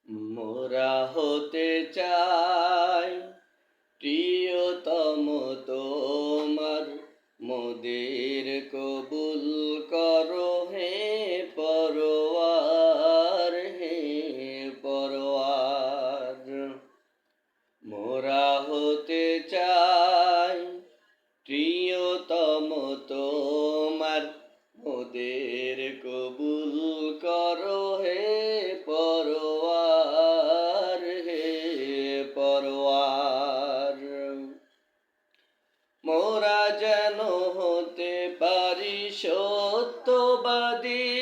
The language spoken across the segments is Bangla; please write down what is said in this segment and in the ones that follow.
মোরা হতে চাই প্রিয়তম তোমার, মোদের কবুল করো হে পরওয়ার, হে পরওয়ার। মোরা হতে চাই প্রিয়তম তোমার, মোদের কবুল করো হে পরওয়ার, হে পরওয়ার। মোরা যেন হতে পারি সত্যবাদী,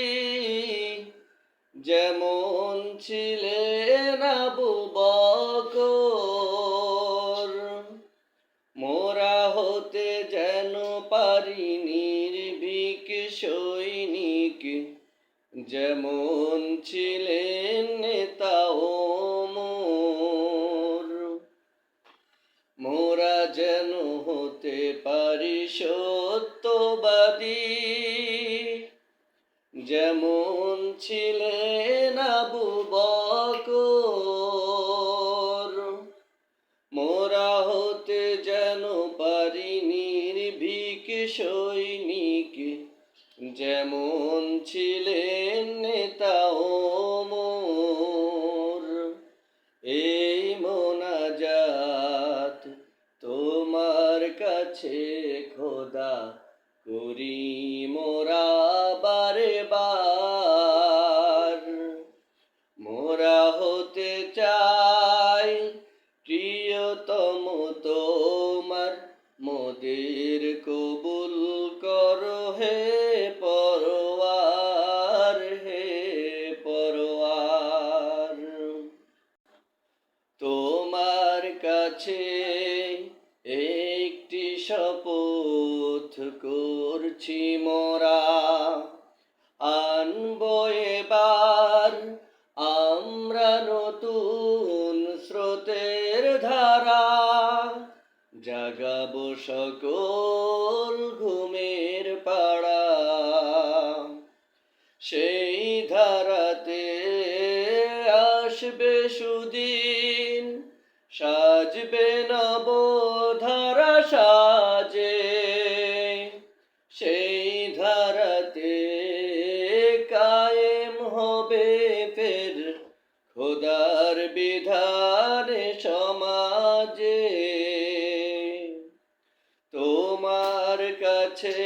যেমন ছিলেন আবু বকর। মোরা হতে যেন পারি নির্ভীক সৈনিক, যেমন ছিলেন নেতা ওমর। মোরা যেন হতে পারি সত্যবাদী, যেমন ছিলেন আবু বকর। মোরা হতে যেন পারি নির্ভীক সৈনিক, যেমন ছিলেন নেতা ওমর। এই মোনাজাত তোমার কাছে খোদা করি মোরা বারে বার। মোরা হতে চাই প্রিয়তম তোমার, মোদের কবুল করো হে পরওয়ার, হে পরওয়ার। তোমার কাছে একটি শপথ করছি মোরা, আনবো এবার আমরা নতুন স্রোতের ধারা, জাগাবো সকল ঘুমের পাড়া। সেই ধারাতে আসবে সুদিন, সাজবে নবধারা সাজে। সেই ধারাতে কায়েম হবে ফের খোদার বিধান সমাজে। তোমার কাছে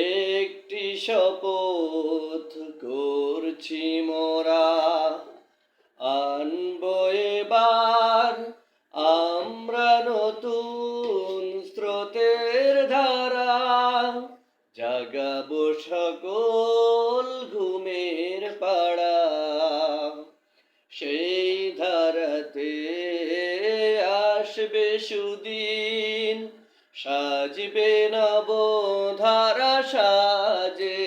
একটি শপথ করছি মোরা, আনবো এবার আমরা নতুন স্রোতের ধারা, জাগাবো সকল ঘুমের পাড়া। সেই ধারাতে আসবে সুদিন, সাজবে নবধারা সাজে।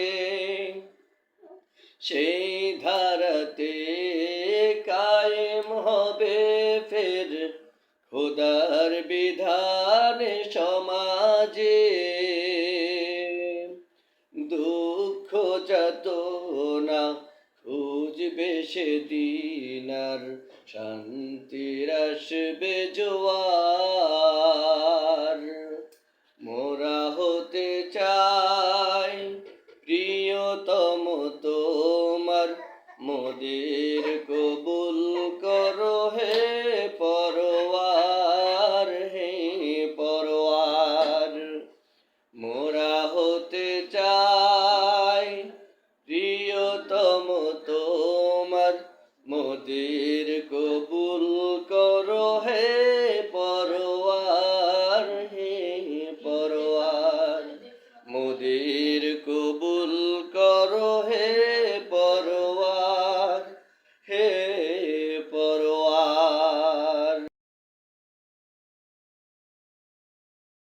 সেই ধারাতে কায়েম হবে ফের খোদার বিধান সমাজে। দুঃখ যাতনা খুঁজবে সেদিন, আর শান্তির আসবে জোয়ার। মোরা হতে চাই প্রিয়তম তোমার, মোদের কবুল করো হে